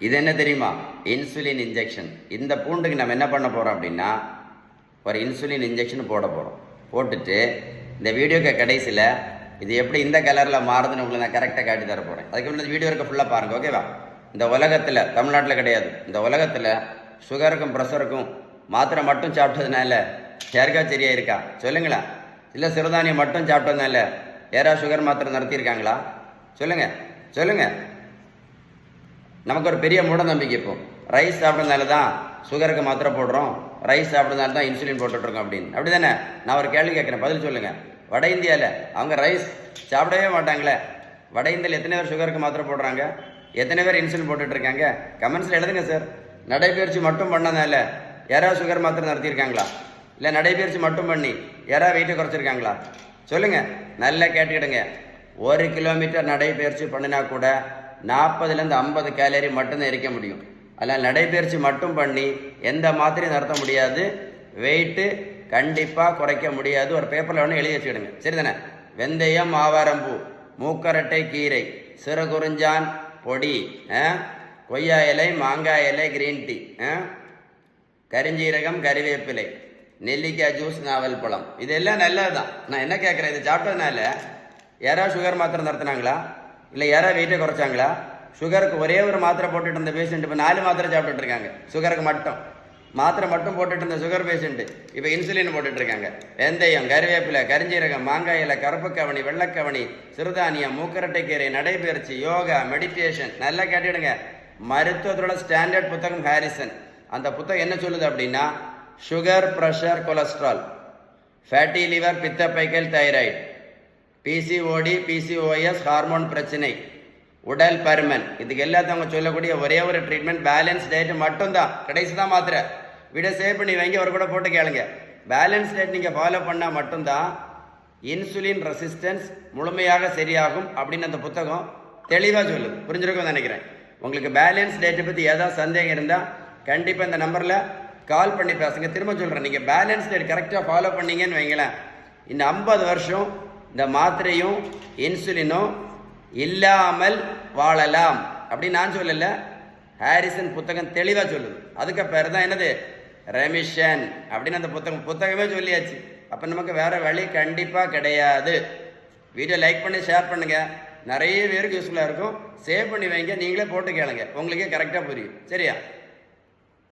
இது என்ன தெரியுமா? Insulin injection. இந்த பூண்டுக்கு நம்ம என்ன பண்ண போகிறோம் அப்படின்னா, ஒரு இன்சுலின் இன்ஜெக்ஷன் போட போகிறோம். போட்டுட்டு இந்த வீடியோக்கு கடைசியில் இது எப்படி இந்த கலரில் மாறுதுன்னு உங்களுக்கு நான் கரெக்டாக காட்டி தர போகிறேன். அதுக்கு முன்னாடி வீடியோ இருக்க ஃபுல்லாக பாருங்கள், ஓகேவா? இந்த உலகத்தில், தமிழ்நாட்டில் கிடையாது, இந்த உலகத்தில் சுகருக்கும் ப்ரெஷருக்கும் மாத்திரை மட்டும் சாப்பிட்டதுனால யாருக்கா சரியாக இருக்கா சொல்லுங்களா? இல்லை சிறுதானியம் மட்டும் சாப்பிட்டதுனால யாராவது சுகர் மாத்திரை நடத்தியிருக்காங்களா? சொல்லுங்கள். நமக்கு ஒரு பெரிய மூட நம்பிக்கை. இப்போ ரைஸ் சாப்பிட்றதுனால தான் சுகருக்கு மாத்திரை போடுறோம், ரைஸ் சாப்பிட்றதுனால தான் இன்சுலின் போட்டுட்ருக்கோம் அப்படின்னு. அப்படி தானே? நான் ஒரு கேள்வி கேட்குறேன், பதில் சொல்லுங்கள். வட இந்தியாவில் அவங்க ரைஸ் சாப்பிடவே மாட்டாங்களே. வட இந்தியாவில் எத்தனை பேர் சுகருக்கு மாத்திரை போடுறாங்க? எத்தனை பேர் இன்சுலின் போட்டுட்ருக்காங்க? கமெண்ட்ஸில் எழுதுங்க சார். நடைபயிற்சி மட்டும் பண்ணதுனால யாராவது சுகர் மாத்திரை நடத்தியிருக்காங்களா? இல்லை நடைபயிற்சி மட்டும் பண்ணி யாராவது வெயிட்டை குறைச்சிருக்காங்களா? சொல்லுங்கள், நல்லா கேட்டுக்கிடுங்க. 1 கிலோமீட்டர் நடைபயிற்சி பண்ணினா கூட 40லேருந்து 50 கேலரி மட்டும்தான் எரிக்க முடியும். அதில் நடைபயிற்சி மட்டும் பண்ணி எந்த மாத்திரையும் நடத்த முடியாது, வெயிட்டு கண்டிப்பாக குறைக்க முடியாது. ஒரு பேப்பரில் ஒன்று எழுதி வச்சுக்கிடுங்க, சரி தானே? வெந்தயம், ஆவாரம்பூ, மூக்கரட்டை கீரை, சிறுகுறிஞ்சான் பொடி, கொய்யா இலை, மாங்காய் இலை, கிரீன் டீ, கரிஞ்சீரகம், கறிவேப்பிலை, நெல்லிக்காய் ஜூஸ், நாவல் பழம், இதெல்லாம் நல்லது தான். நான் என்ன கேட்குறேன், இது சாப்பிட்டதுனால யாராவது சுகர் மாத்திரை நடத்தினாங்களா? இல்லை யாராவது வெயிட்டை குறைச்சாங்களா? சுகருக்கு ஒரே ஒரு மாத்திரை போட்டுட்டு இருந்த பேஷண்ட் இப்போ 4 மாத்திரை சாப்பிட்டுட்டு இருக்காங்க. சுகருக்கு மட்டும் மாத்திரை மட்டும் போட்டுட்டு இருந்த சுகர் பேஷண்ட்டு இப்போ இன்சுலின் போட்டுட்ருக்காங்க. வெந்தயம், கறிவேப்பிலை, கரிஞ்சீரகம், மாங்காய் இலை, கருப்புக்கவனி, வெள்ளைக்கவனி, சிறுதானியம், மூக்கரட்டைக்கீரை, நடைபயிற்சி, யோகா, மெடிடேஷன். நல்லா கேட்டுடுங்க. மருத்துவத்தோட ஸ்டாண்டர்ட் புத்தகம் ஹாரிசன். அந்த புத்தகம் என்ன சொல்லுது அப்படின்னா, sugar, pressure, cholesterol, fatty liver, பித்தப்பைக்கல், தைராய்டு, பிசிஓடி, பிசிஓஎஸ், ஹார்மோன் பிரச்சனை, உடல் பருமன், இதுக்கு எல்லாத்தவங்க சொல்லக்கூடிய ஒரே ஒரு ட்ரீட்மெண்ட் பேலன்ஸ் டயட் மட்டும்தான். கடைசி தான் மாத்திரை. வீடியோ சேவ் பண்ணி வைங்க, ஒரு கூட போட்டு கேளுங்க. பேலன்ஸ் டயட் நீங்கள் ஃபாலோ பண்ணால் மட்டும்தான் இன்சுலின் ரெசிஸ்டன்ஸ் முழுமையாக சரியாகும் அப்படின்னு அந்த புத்தகம் தெளிவாக சொல்லுது. புரிஞ்சிருக்கும்னு நினைக்கிறேன். உங்களுக்கு பேலன்ஸ் டயட்டை பற்றி ஏதாவது சந்தேகம் இருந்தால் கண்டிப்பாக இந்த நம்பரில் கால் பண்ணி பேசுங்க. திரும்ப சொல்கிறேன், நீங்கள் பேலன்ஸ் டயட் கரெக்டாக ஃபாலோ பண்ணீங்கன்னு வைங்களேன், இந்த 50 வருஷம் இந்த மாத்திரையும் இன்சுலினும் இல்லாமல் வாழலாம் அப்படின்னு நான் சொல்லலை, ஹாரிசன் புத்தகம் தெளிவாக சொல்லுது. அதுக்கு பேர் தான் என்னது, ரெமிஷன் அப்படின்னு அந்த புத்தகமே சொல்லியாச்சு. அப்போ நமக்கு வேறு வழி கண்டிப்பாக கிடையாது. வீடியோ லைக் பண்ணி ஷேர் பண்ணுங்கள், நிறைய பேருக்கு யூஸ்ஃபுல்லாக இருக்கும். சேவ் பண்ணி வைங்க, நீங்களே போட்டு கேளுங்க, உங்களுக்கே கரெக்டாக புரியும். சரியா?